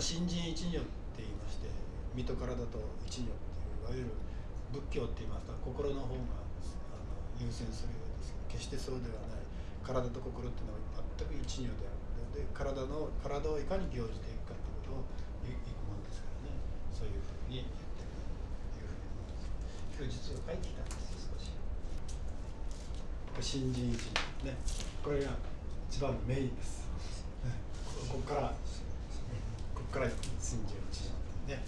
新人一如って言いまして、身と体と一如っていう、いわゆる仏教って言いますと心の方が優先するようですけど、決してそうではない。体と心っていうのは全く一如である。で体をいかに行じていくかということをいくものですからね。そういうふうに言ってるというふうに思います。今日実は書いてきたんですよ、少し。これ新人一如ね。これが一番のメインです。ここから新人一如ね。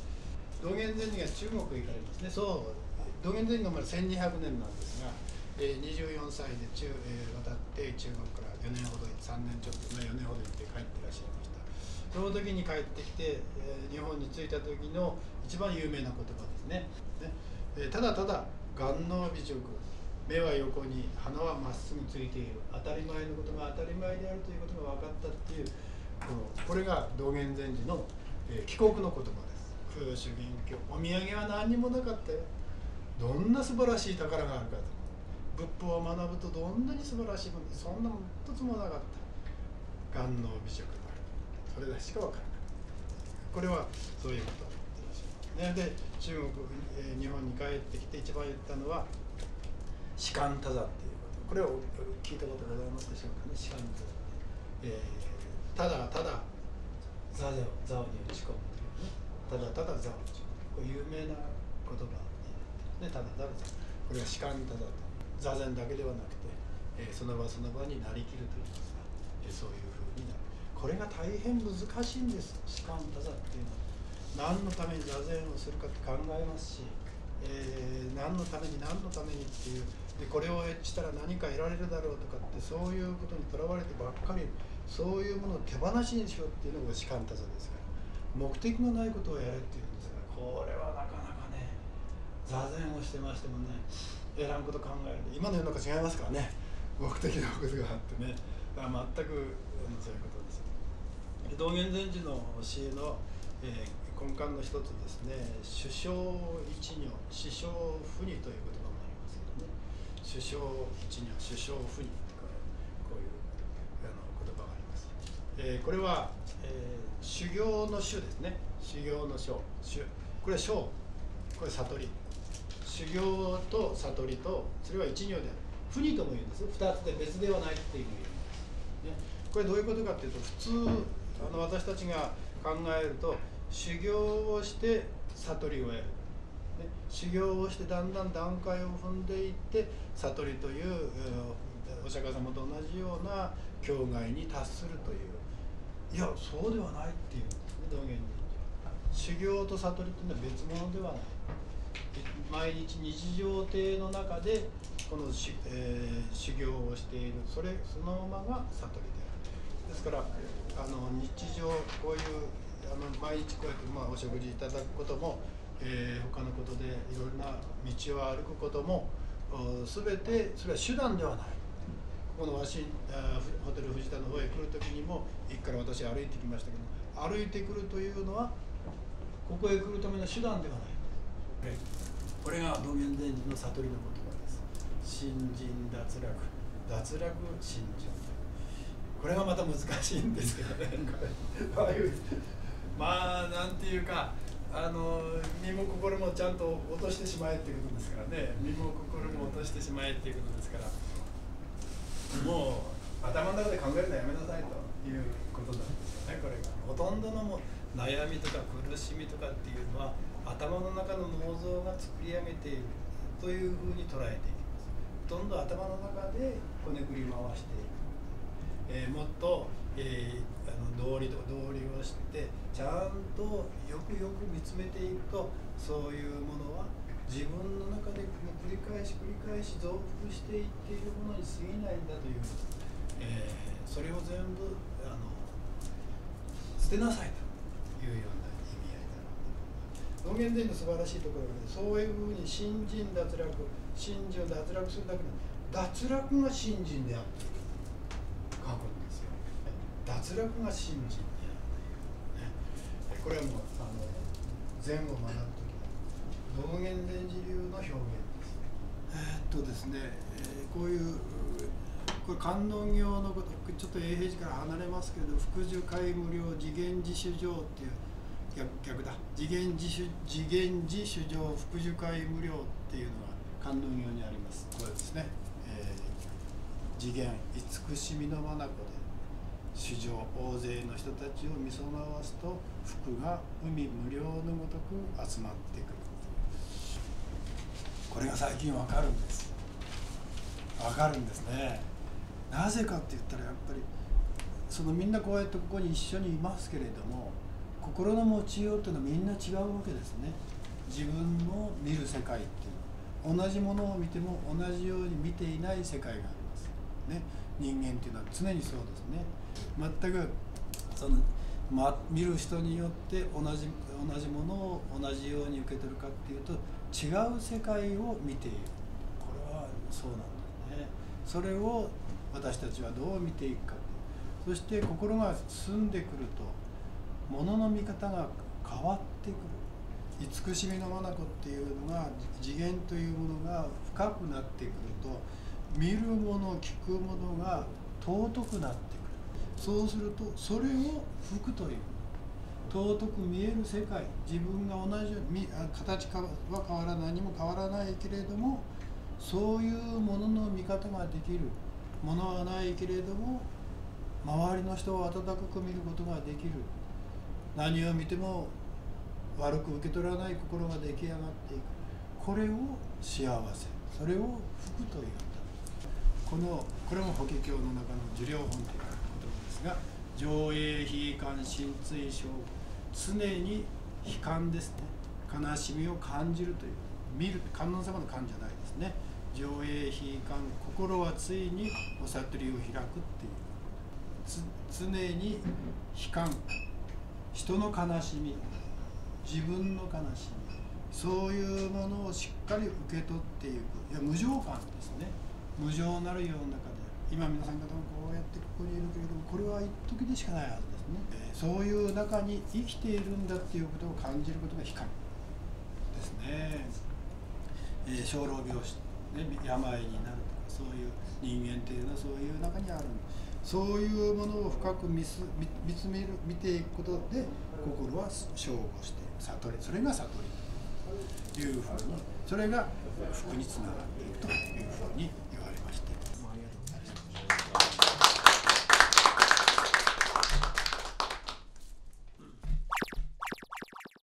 道元禅師が中国へ行かれますね。そう、道元禅師の生まれ1200年なんですが、24歳で渡って中国から4年ほど、3年ちょっとね、4年ほど行って帰っていらっしゃいました。その時に帰ってきて、日本に着いた時の一番有名な言葉ですね。ただただ眼能美直、目は横に鼻はまっすぐついている、当たり前のことが当たり前であるということが分かったっていう、これが道元禅師の帰国の言葉です。空主元凶、お土産は何にもなかったよ。どんな素晴らしい宝があるかと。仏法を学ぶとどんなに素晴らしいもの、そんなもん一つもなかった。眼能美直がある。それしか分からない。これはそういうことを言ってらっしゃいますね。で、中国、日本に帰ってきて一番言ったのは士官多座っていうこと。これを聞いたことございますでしょうかね。士官多座。ただただ座に打ち込むというね。ただただ座を打ち込む。これ有名な言葉になってますね。ただただ座。これは士官多座と。座禅だけではなくて、その場その場になりきるといいますか、そういうふうになる。これが大変難しいんです。士官多座っていうのは何のために座禅をするかって考えますし、何のためにっていうで、これをしたら何か得られるだろうとかって、そういうことにとらわれてばっかり、そういうものを手放しにしようっていうのが士官多座ですから、目的のないことをやるっていうんですから、これはなかなかね、座禅をしてましてもね、やらんこと考えると今の世の中違いますからね。目的のことがあってね、だから全くそういうことです。道元禅師の教えの、根幹の一つですね、首相一如、師匠不二という言葉もありますけどね。首相一如、首相不二、こういう言葉があります。これは、修行の修ですね。修行の修、これは修、これは悟り。修行と悟りと、それは一如である。不二とも言うんです。二つで別ではないっていう意味です。ね、これどういうことかっていうと、普通私たちが考えると、修行をして悟りを得る、ね、修行をしてだんだん段階を踏んでいって悟りという、お釈迦様と同じような境界に達するという、いやそうではないっていうんですね、道元禅師。修行と悟りというのは別物ではない。毎日日常定の中でこの修行をしている、そのままが悟りである。ですから日常こういう毎日こうやって、お食事いただくことも、他のことでいろいろな道を歩くことも全てそれは手段ではない。このホテル藤田の方へ来る時にも、駅から私歩いてきましたけど、歩いてくるというのはここへ来るための手段ではない。これが道元禅師の悟りの言葉です。信心脱落、脱落信心。これがまた難しいんですけどね。なんていうか、身も心もちゃんと落としてしまえっていうことですからね。身も心も落としてしまえっていうことですから、もう頭の中で考えるのやめなさいということなんですよね。これがほとんどの悩みとか苦しみとかっていうのは頭の中の脳像が作り上げているというふうに捉えていきます。ほとんど頭の中でこねくり回していく、もっと、道理をしてちゃんとよくよく見つめていくと、そういうものは自分の中で繰り返し増幅していっているものに過ぎないんだという、それを全部捨てなさいというような意味合いだろうと思います。道元禅師の素晴らしいところで、そういうふうに信心脱落、信心を脱落するだけで、脱落が信心であって書くんですよ。脱落が信心であるという、これはもう禅を学ぶときの道元禅師流の表現です。ですね、こういうこれ観音経のこと、ちょっと永平寺から離れますけれど、福寿戒無量次元自主上っていう逆だ。自現自主上福寿会無量っていうのが観音経にあります。これですね、次元慈しみの眼で主上大勢の人たちを見備わすと福が海無量のごとく集まってくる。これが最近わかるんです。わかるんですね。なぜかって言ったらやっぱりそのみんなこうやってここに一緒にいますけれども、心の持ちようっていうのはみんな違うわけですね。自分の見る世界っていうのは同じものを見ても同じように見ていない世界がありますね。人間っていうのは常にそうですね。全くその、見る人によって同じものを同じように受け取るかっていうと違う世界を見ている。これはそうなんですね。それを私たちはどう見ていくか。そして心が澄んでくると物の見方が変わってくる。慈しみの眼っていうのが次元というものが深くなってくると見るもの聞くものが尊くなってくる。そうするとそれを福という尊く見える世界、自分が同じ形は変わらない、何も変わらないけれどもそういうものの見方ができるものはないけれども周りの人を温かく見ることができる。何を見ても悪く受け取らない心が出来上がっていく。これを幸せ、それを福というんだ。これも法華経の中の受領本という言葉ですが、上映悲観心追症、常に悲観ですね。悲しみを感じるという、見る、観音様の観じゃないですね。上映悲観、心はついにお悟りを開くっていう、常に悲観、人の悲しみ、自分の悲しみ、そういうものをしっかり受け取っていく。いや、無常感ですね。無常なる世の中で今皆さん方もこうやってここにいるけれども、これは一時でしかないはずですね。そういう中に生きているんだっていうことを感じることが悲観ですね。生老病死、ね、病になるとか、そういう人間っていうのはそういう中にあるんです。そういうものを深く見ていくことで心は正悟して悟り、それが悟りというふうに、それが福につながっていくというふうに言われまして、